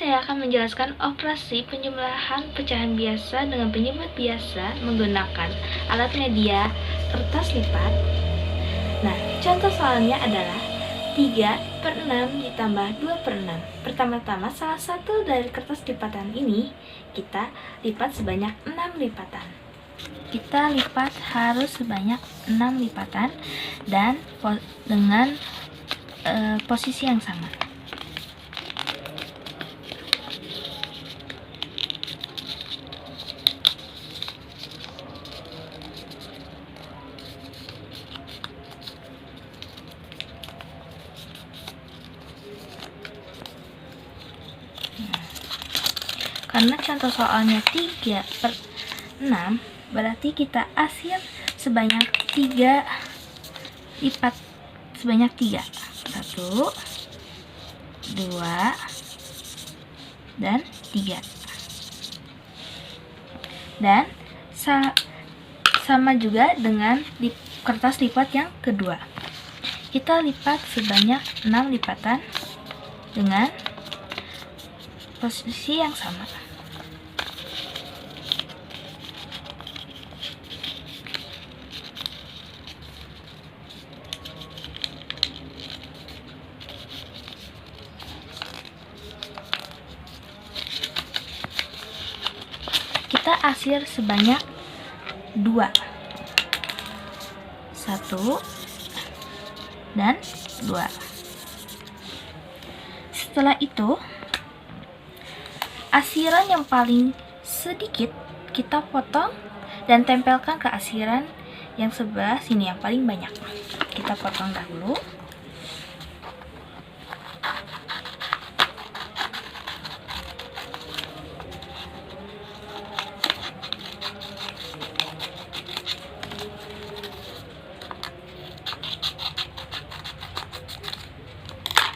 saya akan menjelaskan operasi penjumlahan pecahan biasa dengan penyebut biasa menggunakan alat media kertas lipat. Nah, contoh soalnya adalah 3/6 ditambah 2/6. Pertama-tama salah satu dari kertas lipatan ini kita lipat sebanyak 6 lipatan. Kita lipat harus sebanyak 6 lipatan dan dengan posisi yang sama. Karena contoh soalnya 3/6, berarti kita asir sebanyak 3 lipat sebanyak 3. 1, 2, dan 3. Dan sama juga dengan kertas lipat yang kedua. Kita lipat sebanyak 6 lipatan dengan posisi yang sama. Kita asir sebanyak 2. 1 dan 2. Setelah itu, asiran yang paling sedikit kita potong dan tempelkan ke asiran yang sebelah sini yang paling banyak. Kita potong dahulu.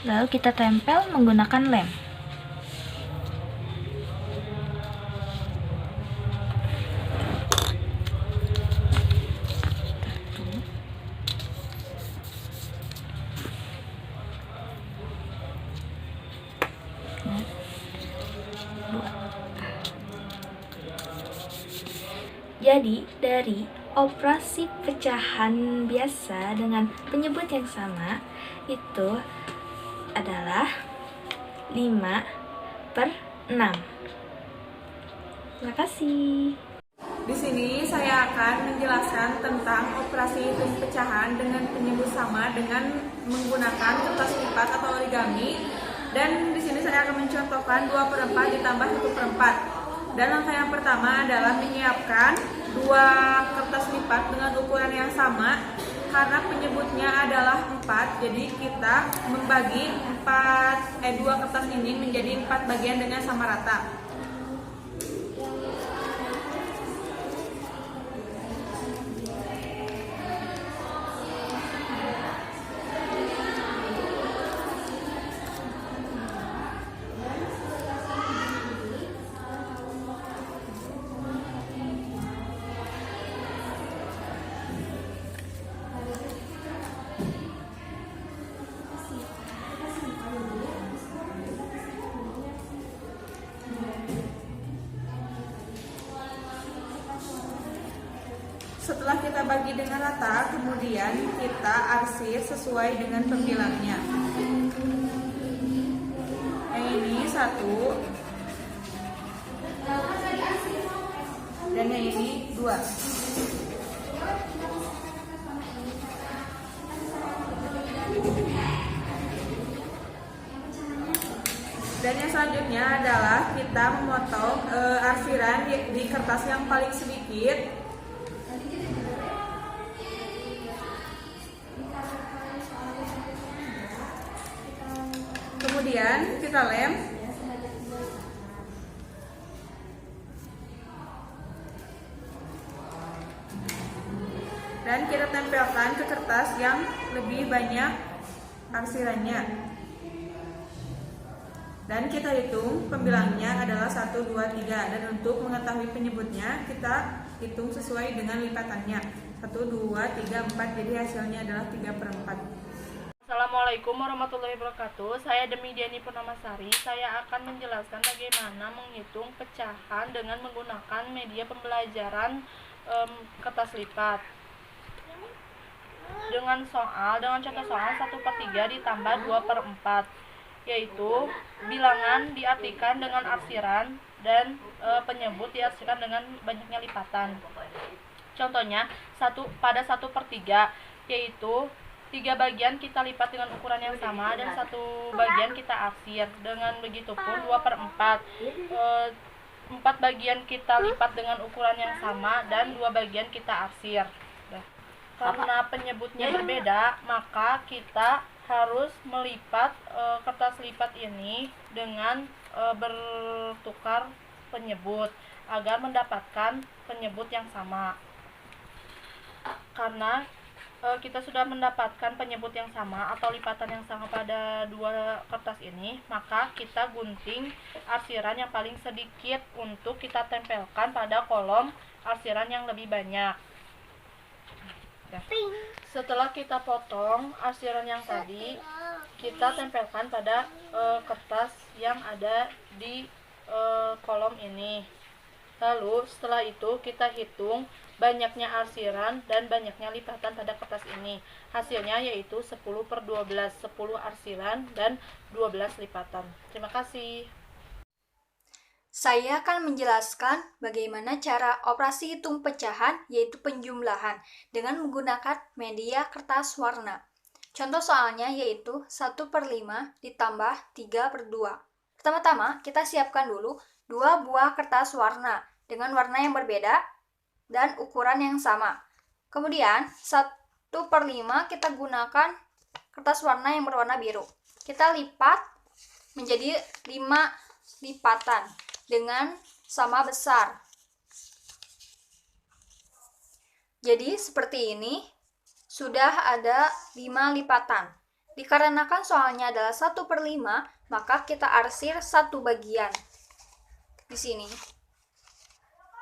Lalu kita tempel menggunakan lem. Jadi, dari operasi pecahan biasa dengan penyebut yang sama itu adalah 5/6. Terima kasih. Di sini saya akan menjelaskan tentang operasi hitung pecahan dengan penyebut sama dengan menggunakan kertas lipat atau origami. Dan di sini saya akan mencontohkan 2/4 ditambah 1/4. Dan langkah yang pertama adalah menyiapkan 2 kertas lipat dengan ukuran yang sama. Karena penyebutnya adalah 4, jadi kita membagi 2 kertas ini menjadi 4 bagian dengan sama rata. Setelah kita bagi dengan rata, kemudian kita arsir sesuai dengan pembilangnya. Yang ini 1, dan yang ini 2. Dan yang selanjutnya adalah kita memotong arsiran di kertas yang paling sedikit. Kemudian kita lem. Dan kita tempelkan ke kertas yang lebih banyak arsirannya. Dan kita hitung pembilangnya adalah 1, 2, 3. Dan untuk mengetahui penyebutnya kita hitung sesuai dengan lipatannya. 1, 2, 3, 4. Jadi hasilnya adalah 3/4. Assalamualaikum warahmatullahi wabarakatuh. Saya Demi Diani Purnamasari. Saya akan menjelaskan bagaimana menghitung pecahan dengan menggunakan media pembelajaran kertas lipat. Dengan contoh soal 1/3 ditambah 2/4, yaitu bilangan diartikan dengan arsiran dan penyebut diartikan dengan banyaknya lipatan. Contohnya pada 1/3, yaitu 3 bagian kita lipat dengan ukuran yang sama dan 1 bagian kita arsir. Dengan begitu pun 2/4, 4 bagian kita lipat dengan ukuran yang sama dan 2 bagian kita arsir. Karena penyebutnya berbeda, maka kita harus melipat kertas lipat ini dengan bertukar penyebut agar mendapatkan penyebut yang sama. Karena kita sudah mendapatkan penyebut yang sama atau lipatan yang sama pada 2 kertas ini, maka kita gunting arsiran yang paling sedikit untuk kita tempelkan pada kolom arsiran yang lebih banyak. Setelah kita potong arsiran yang tadi, kita tempelkan pada kertas yang ada di kolom ini. Lalu setelah itu kita hitung banyaknya arsiran dan banyaknya lipatan pada kertas ini. Hasilnya yaitu 10/12, 10 arsiran dan 12 lipatan. Terima kasih. Saya akan menjelaskan bagaimana cara operasi hitung pecahan, yaitu penjumlahan, dengan menggunakan media kertas warna. Contoh soalnya yaitu 1/5 ditambah 3/2. Pertama-tama, kita siapkan dulu 2 buah kertas warna dengan warna yang berbeda dan ukuran yang sama. Kemudian, 1/5 kita gunakan kertas warna yang berwarna biru. Kita lipat menjadi 5 lipatan dengan sama besar. Jadi seperti ini, sudah ada 5 lipatan. Dikarenakan soalnya adalah 1/5, maka kita arsir 1 bagian. Di sini,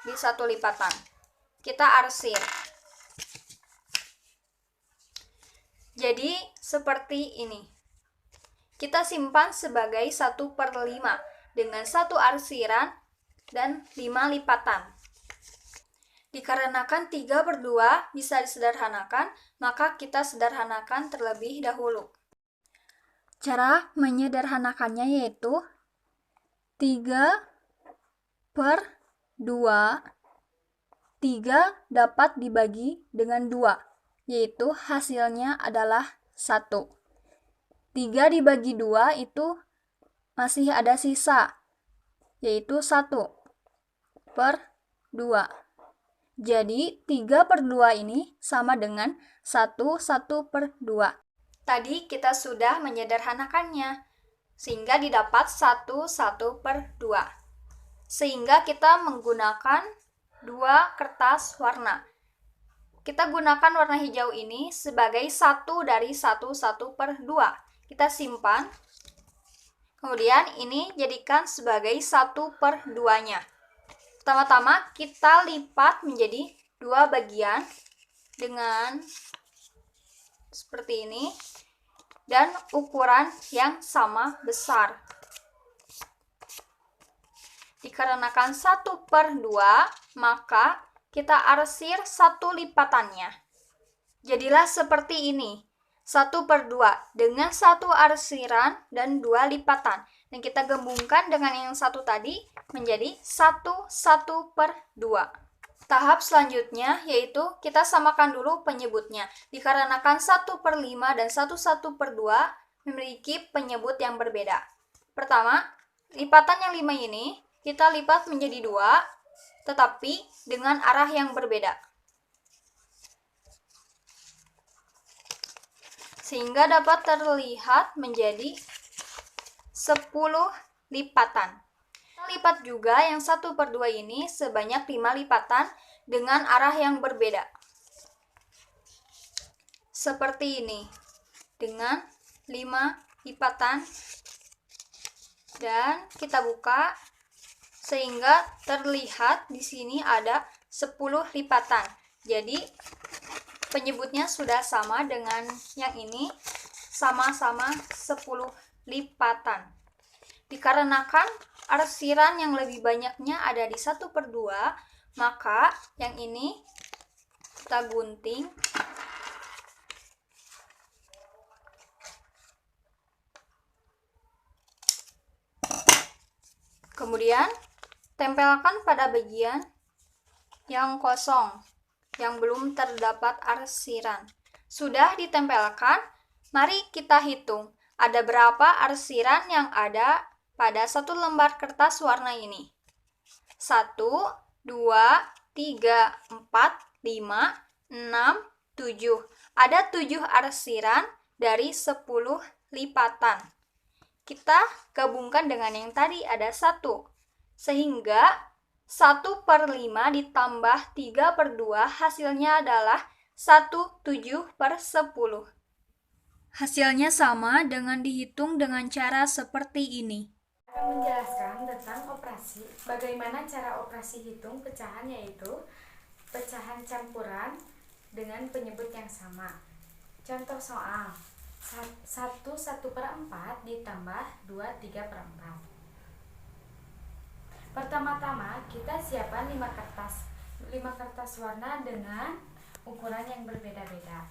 di 1 lipatan. Kita arsir. Jadi seperti ini. Kita simpan sebagai 1/5 dengan 1 arsiran dan 5 lipatan. Dikarenakan 3/2 bisa disederhanakan, maka kita sederhanakan terlebih dahulu. Cara menyederhanakannya yaitu 3/2. 3 dapat dibagi dengan 2, yaitu hasilnya adalah 1. 3 dibagi 2 itu masih ada sisa, yaitu 1/2. Jadi 3/2 ini sama dengan 1/2. Tadi kita sudah menyederhanakannya, sehingga didapat 1/2. Sehingga kita menggunakan 2 kertas warna. Kita gunakan warna hijau ini sebagai 1 dari 1/2. Kita simpan. Kemudian ini jadikan sebagai 1/2-nya. Pertama-tama kita lipat menjadi 2 bagian dengan seperti ini dan ukuran yang sama besar. Dikarenakan 1/2, maka kita arsir 1 lipatannya. Jadilah seperti ini. 1/2 dengan 1 arsiran dan 2 lipatan. Dan kita gabungkan dengan yang satu tadi menjadi 1/2. Tahap selanjutnya yaitu kita samakan dulu penyebutnya. Dikarenakan 1/5 dan 1/2 memiliki penyebut yang berbeda. Pertama, lipatan yang 5 ini kita lipat menjadi 2, tetapi dengan arah yang berbeda. Sehingga dapat terlihat menjadi 10 lipatan. Kita lipat juga yang 1/2 ini sebanyak 5 lipatan dengan arah yang berbeda. Seperti ini, dengan 5 lipatan. Dan kita buka sehingga terlihat di sini ada 10 lipatan. Jadi penyebutnya sudah sama dengan yang ini, sama-sama 10 lipatan. Dikarenakan arsiran yang lebih banyaknya ada di 1/2, maka yang ini kita gunting. Kemudian tempelkan pada bagian yang kosong, yang belum terdapat arsiran. Sudah ditempelkan, mari kita hitung ada berapa arsiran yang ada pada satu lembar kertas warna ini. 1, 2, 3, 4, 5, 6, 7. Ada 7 arsiran dari 10 lipatan. Kita gabungkan dengan yang tadi ada 1. Sehingga 1/5 ditambah 3/2 hasilnya adalah 1/7/10. Hasilnya sama dengan dihitung dengan cara seperti ini. Akan menjelaskan tentang operasi. Bagaimana cara operasi hitung pecahan, yaitu pecahan campuran dengan penyebut yang sama. Contoh soal 1/4 ditambah 2/3/4. Pertama-tama kita siapkan 5 kertas warna dengan ukuran yang berbeda-beda.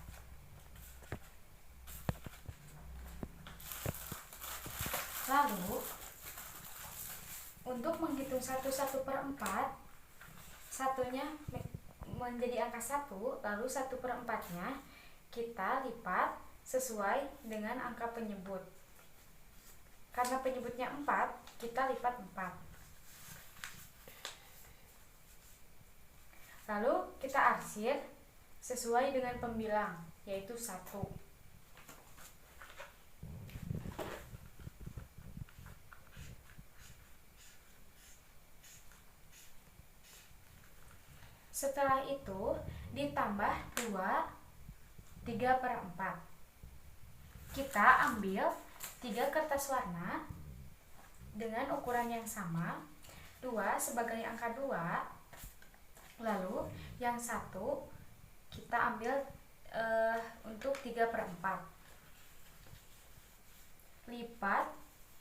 Lalu untuk menghitung 1/4, satunya menjadi angka 1, lalu 1/4-nya kita lipat sesuai dengan angka penyebut. Karena penyebutnya 4, kita lipat 4. Lalu kita arsir sesuai dengan pembilang, yaitu 1. Setelah itu ditambah 2/3/4. Kita ambil 3 kertas warna dengan ukuran yang sama, 2 sebagai angka 2, lalu yang 1 kita ambil untuk 3/4. Lipat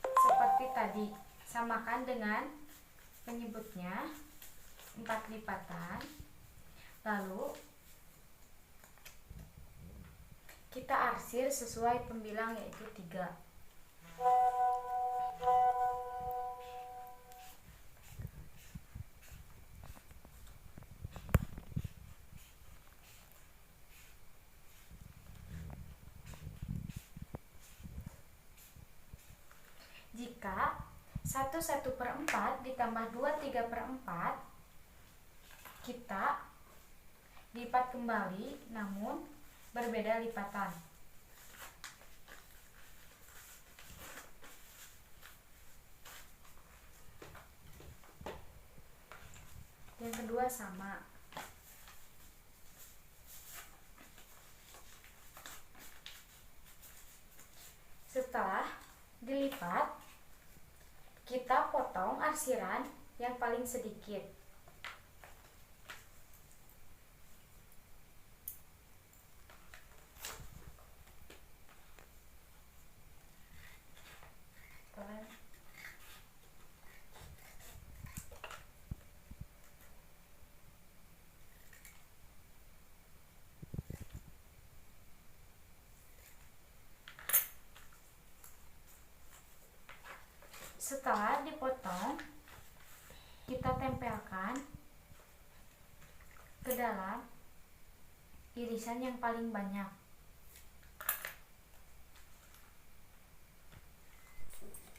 seperti tadi, samakan dengan penyebutnya 4 lipatan. Lalu kita arsir sesuai pembilang, yaitu 3. Jika 1/4 ditambah 2/3/4, kita lipat kembali namun berbeda lipatan. Yang kedua sama. Setelah dilipat, kita potong arsiran yang paling sedikit. Setelah dipotong, kita tempelkan ke dalam irisan yang paling banyak.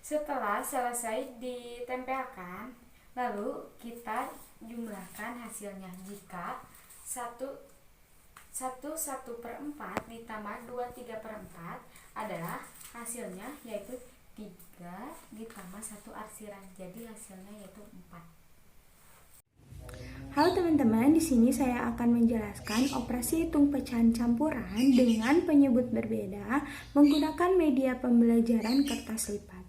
Setelah selesai ditempelkan, lalu kita jumlahkan hasilnya. Jika 1/4 ditambah 2/3/4 adalah hasilnya, yaitu 3 ditambah 1 arsiran. Jadi hasilnya yaitu 4. Halo teman-teman, di sini saya akan menjelaskan operasi hitung pecahan campuran dengan penyebut berbeda menggunakan media pembelajaran kertas lipat.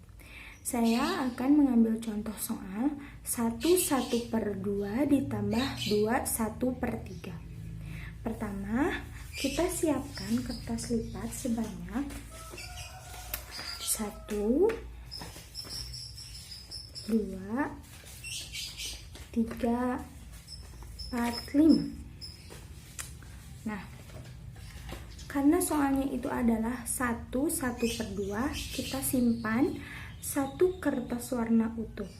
Saya akan mengambil contoh soal 1/1/2 ditambah 2/1/3. Pertama, kita siapkan kertas lipat sebanyak 1, 2, 3, 4, 5. Nah, karena soalnya itu adalah 1/2, kita simpan satu kertas warna utuh.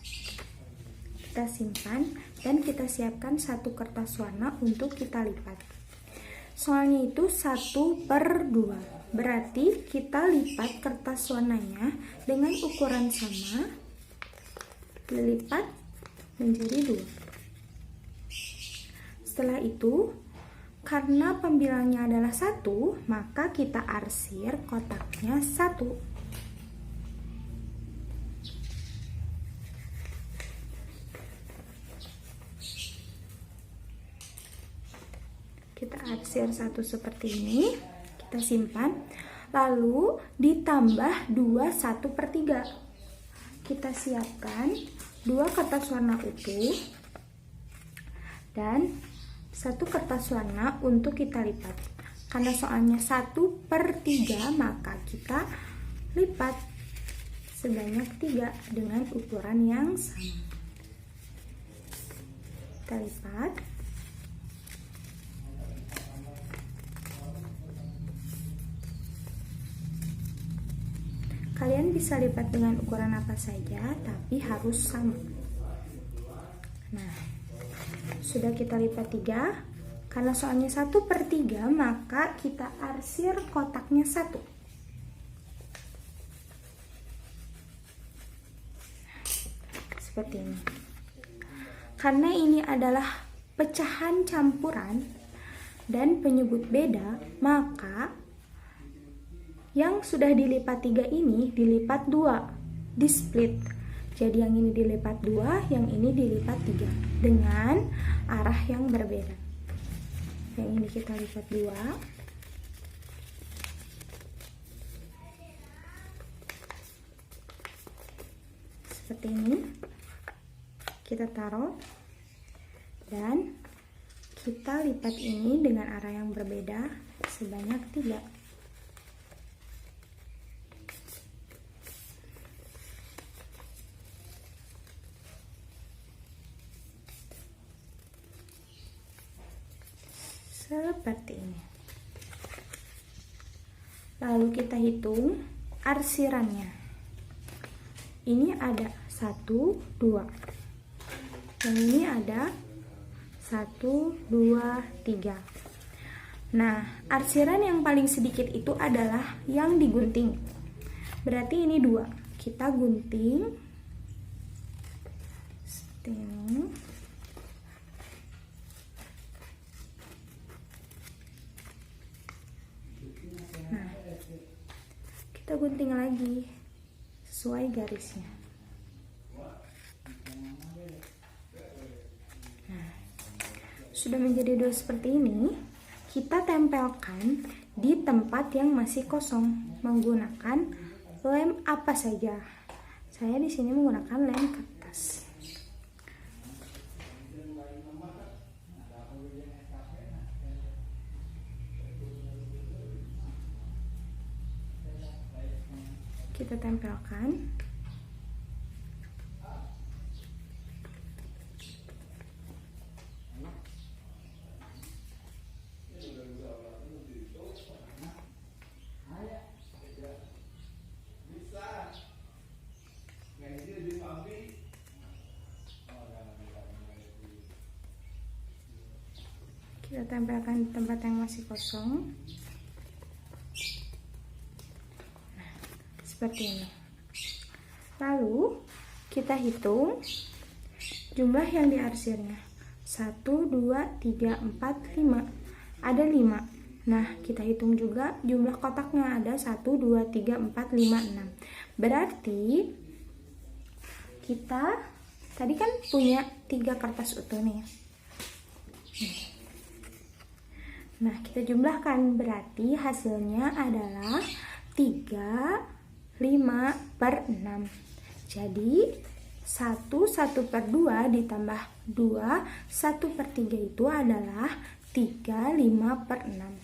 Kita simpan dan kita siapkan satu kertas warna untuk kita lipat. Soalnya itu 1/2, berarti kita lipat kertas warnanya dengan ukuran sama, dilipat menjadi 2. Setelah itu, karena pembilangnya adalah 1, maka kita arsir kotaknya 1. Kita arsir 1 seperti ini, kita simpan, lalu ditambah 2 1/3. Kita siapkan 2 kertas warna utuh dan 1 kertas warna untuk kita lipat. Karena soalnya 1/3, maka kita lipat sebanyak 3 dengan ukuran yang sama. Kita lipat. Kalian bisa lipat dengan ukuran apa saja, tapi harus sama. Nah, sudah kita lipat 3. Karena soalnya 1/3, maka kita arsir kotaknya 1. Seperti ini. Karena ini adalah pecahan campuran dan penyebut beda, maka yang sudah dilipat 3 ini dilipat 2, di split. Jadi yang ini dilipat 2, yang ini dilipat 3 dengan arah yang berbeda. Yang ini kita lipat 2. Seperti ini. Kita taruh dan kita lipat ini dengan arah yang berbeda sebanyak 3. Seperti ini. Lalu kita hitung arsirannya. Ini ada 1, 2. Yang ini ada 1, 2, 3. Nah, arsiran yang paling sedikit itu adalah yang digunting. Berarti ini 2. Kita gunting seperti ini. Nah, kita gunting lagi sesuai garisnya. Nah, sudah menjadi 2 seperti ini. Kita tempelkan di tempat yang masih kosong menggunakan lem apa saja. Saya di sini menggunakan lem kertas. Kita tempelkan. Kita tempelkan di tempat yang masih kosong. Nah, seperti ini. Lalu kita hitung jumlah yang diarsirnya. 1, 2, 3, 4, 5. Ada 5. Nah, kita hitung juga jumlah kotaknya. Ada 1, 2, 3, 4, 5, 6. Berarti kita tadi kan punya 3 kertas utuh nih. Nah, kita jumlahkan, berarti hasilnya adalah 3, 5 per 6. Jadi 1/2 ditambah 2, 1/3 itu adalah 3, 5 per 6.